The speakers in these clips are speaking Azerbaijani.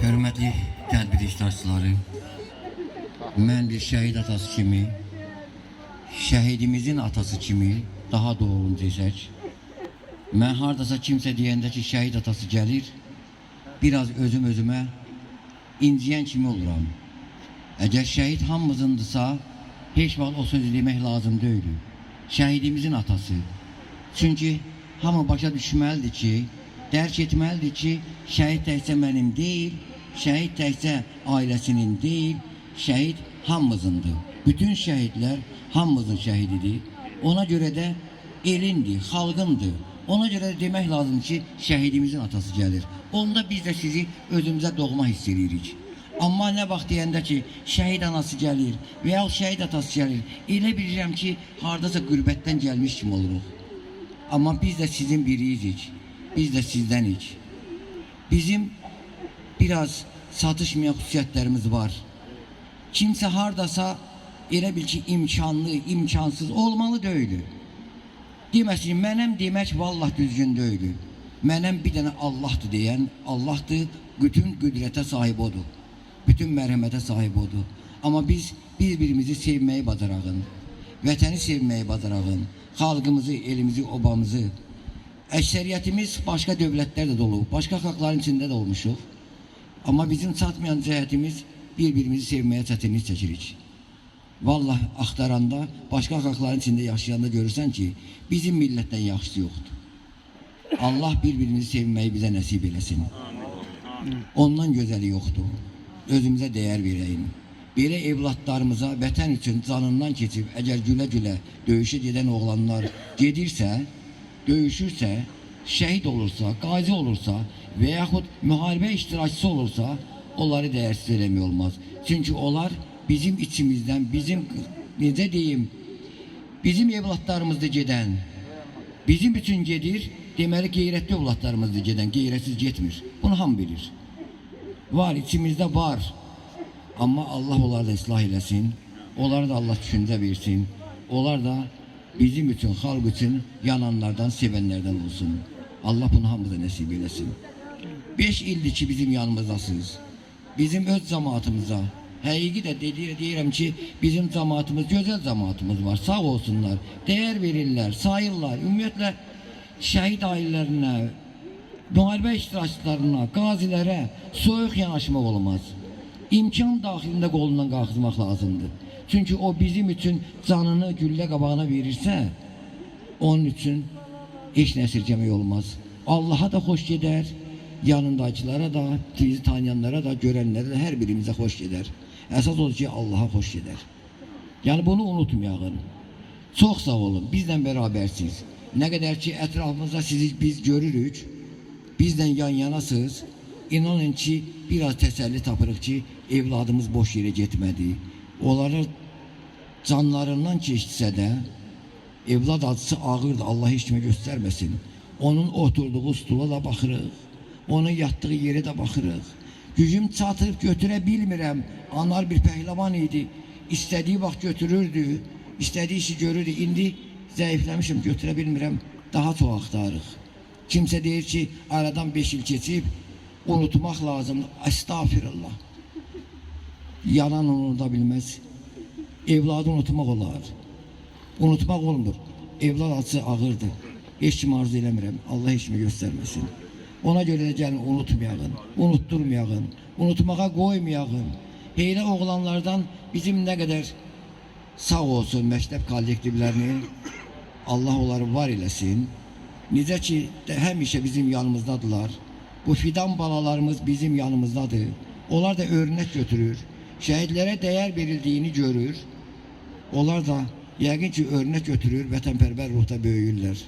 Hörmətli tədbir iştirakçıları, mən bir şəhid atası kimi, şəhidimizin atası kimi, daha doğru desək, mən hardasa kimsə deyəndə ki, şəhid atası gəlir, biraz özümə inciyən kimi oluram. Əgər şəhid hamımızındısa, heç vaxt o sözü demək lazım deyil. Şəhidimizin atası. Çünki hamı başa düşməlidir ki, dərk etməlidir ki, şəhid təkcə mənim deyil, şəhid təkcə ailəsinin deyil, şəhid hamımızındır. Bütün şəhidlər hamımızın şəhididir. Ona görə də elindir, xalqındır. Ona görə də demək lazımdır ki, şəhidimizin atası gəlir. Onda biz də sizi özümüzə doğma hiss edirik. Amma nə vaxt deyəndə ki, şəhid anası gəlir və ya şəhid atası gəlir, elə bilirəm ki, hardasa qürbətdən gəlmiş kimi oluruq. Amma biz də sizin biriyizik, biz də sizdənik. Bizim biraz satışmayan xüsusiyyətlərimiz var. Kimsə hardasa elə bil ki, imkanlı, imkansız olmalı deyil. Deməsin, mənəm demək vallah düzgün deyil. Mənəm bir dənə Allahdır deyən, Allahdır, bütün qüdrətə sahib odur. Bütün mərhəmətə sahib odur. Amma biz bir-birimizi sevməyi bacarağın, vətəni sevməyi bacarağın, xalqımızı, elimizi, obamızı. Əksəriyyətimiz başqa dövlətlərdə dolu, başqa xalqların içində də olmuşuq. Amma bizim çatmayan cəhətimiz bir-birimizi sevməyə çətinlik çəkirik. Vallahi axtaranda, başqa xalqların içində yaşayanda görürsən ki, bizim millətdən yaxşısı yoxdur. Allah bir-birimizi sevməyi bizə nəsib eləsin. Ondan gözəli yoxdur. Özümüzə dəyər verəyim. Belə evlatlarımıza vətən üçün canından keçib, əgər gülə-gülə döyüşə gedən oğlanlar gedirsə, döyüşürsə, şəhid olursa, qazi olursa və yaxud müharibə iştirakçısı olursa, onları dəyərsiz eləmək olmaz. Çünki onlar bizim içimizdən, bizim, necə deyim, bizim evlatlarımızda gedən, bizim üçün gedir, deməli qeyrətli evlatlarımızda gedən, qeyrətsiz getmir. Bunu hamı bilir. Var, içimizdə var. Amma Allah onları da ıslah eləsin, onları da Allah düşüncə versin, onlar da bizim üçün, xalq üçün yananlardan, sevənlərdən olsun. Allah bunu hamıza nəsib eləsin. 5 ildir ki, bizim yanımızdasınız. Bizim öz cəmaatımıza, həqiqi də deyirəm ki, bizim cəmaatımız, gözəl cəmaatımız var, sağ olsunlar, dəyər verirlər, sayırlar. Ümumiyyətlə, şəhid ailələrinə, müharibə iştirakçılarına, qazilərə soyuq yanaşmaq olmaz. İmkan daxilində qolundan qalxızmaq lazımdır. Çünki o bizim üçün canını güllə qabağına verirsə, onun üçün heç nə əsirgəmək olmaz. Allaha da xoş gedər, yanındakılara da, bizi tanıyanlara da, görənlərə də hər birimizə xoş gedər. Əsas odur ki, Allaha xoş gedər. Yəni bunu unutmayağın. Çox sağ olun, bizlə bərabərsiniz. Nə qədər ki, ətrafımızda sizi biz görürük, bizlə yan-yanasınız, inanın ki, biraz təsəlli tapırıq ki, evladımız boş yerə getmədi. Onları canlarından keçdisə də, evlad acısı ağırdır, Allah heç kimə göstərməsin. Onun oturduğu stula da baxırıq, onun yatdığı yerə də baxırıq. Gücüm çatıb götürə bilmirəm, anar bir pəhləvan idi, istədiyi vaxt götürürdü, istədiyi işi görürdü, indi zəifləmişim, götürə bilmirəm, daha çox axtarıq. Kimsə deyir ki, aradan 5 il keçib, unutmaq lazımdır, estağfirullah. Yanan unuda bilməz, evladı unutmaq olar, unutmaq olmur, evlad acısı ağırdır, heç kim arzu eləmirəm, Allah heç kimi göstərməsin. Ona görə də gəlin unutmayağın, unutturmayağın, unutmağa qoymayağın. Elə oğlanlardan bizim nə qədər sağ olsun məktəb kollektivlərini, Allah onları var eləsin. Necə ki, həmişə bizim yanımızdadılar. Bu fidan balalarımız bizim yanımızdadır. Onlar da örnək götürür. Şəhidlərə dəyər verildiyini görür. Onlar da yəqin ki, örnək götürür, vətənpərvər ruhda böyüyürlər.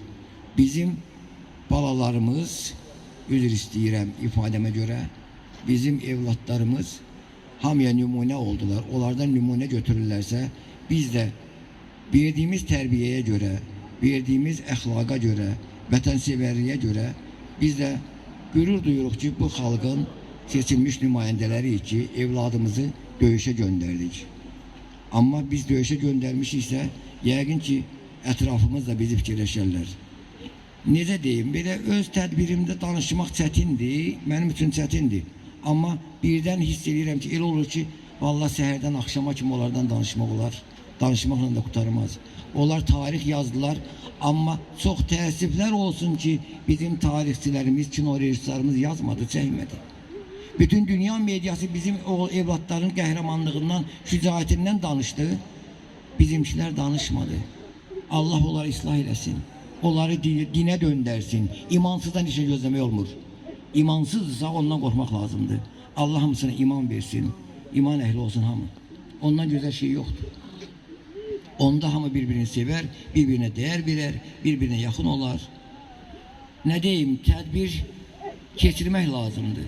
Bizim balalarımız, üzr istəyirəm ifadəmə görə, bizim evlatlarımız hamıya nümunə oldular. Onlardan nümunə götürürlərsə, biz də verdiyimiz tərbiyəyə görə, verdiyimiz əxlaqa görə, vətənsevərliyə görə biz də qürur duyuruq ki, bu xalqın seçilmiş nümayəndələriyik ki, evladımızı döyüşə göndərdik. Amma biz döyüşə göndərmişiksə, yəqin ki, ətrafımız da bizi fikirləşərlər. Necə deyim, belə öz tədbirimdə danışmaq çətindir, mənim üçün çətindir. Amma birdən hiss edirəm ki, elə olur ki, vallahi səhərdən axşama kimi onlardan danışmaq olar. Danışmaqla da qurtarmaz. Onlar tarix yazdılar, amma çox təəssüflər olsun ki, bizim tarixçilərimiz, kino rejissorlarımız yazmadı, çəkmədi. Bütün dünya medyası bizim o evlatların qəhrəmanlığından, şücaətindən danışdı. Bizimkilər danışmadı. Allah onları ıslah eləsin. Onları dinə döndərsin. İmansızdan işe gözləmək olmur. İmansızsa ondan qorxmaq lazımdır. Allah hamısına iman versin. İman əhli olsun hamı. Ondan gözəl şey yoxdur. Onda hamı birbirini sever, birbirine değer verer, birbirine yakın olar. Ne diyeyim, tedbir keçirmək lazımdır.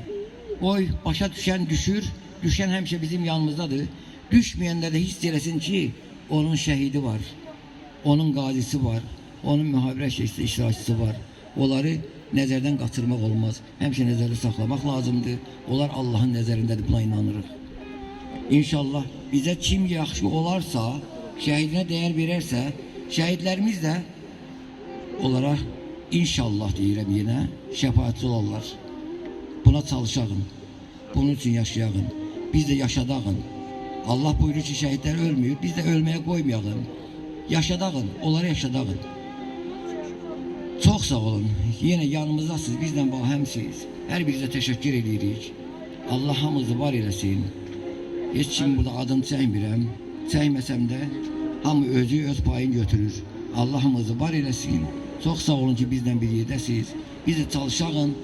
Oy, başa düşen düşür, düşen hemşe bizim yanımızdadır. Düşmeyenler de hiss eləsin ki, onun şehidi var, onun gazisi var, onun müharibə iştirakçısı var. Onları nəzərdən qaçırmaq olmaz. Həmişə nəzərdə saxlamaq lazımdır. Onlar Allahın nəzərindədir, buna inanırıq. İnşallah bize kim yaxşı olarsa, şehidine değer verirse, şehitlerimiz de olarak inşallah deyirəm yenə, şəfaətçi olarlar. Buna çalışağın, bunun için yaşayağın, biz de yaşadağın. Allah buyurur ki şehitler ölmüyor, biz de ölmeye koymayalım. Yaşadağın, onları yaşadağın. Çok sağ olun, yine yanımızdasınız, bizden bağ hemsiz. Her birinize teşekkür edirik. Allah hamımızı var eləsin. Heç kim burada adını çəkmirəm. Çəkməsəm də hamı özü öz payını götürür. Allah'ımızı var eləsin. Çok sağ olun ki bizden bir yerdəsiniz. Biz de çalışağın,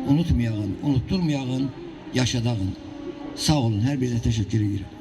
unutmayağın, unutturmayağın, yaşadağın. Sağ olun, her birine teşekkür ederim.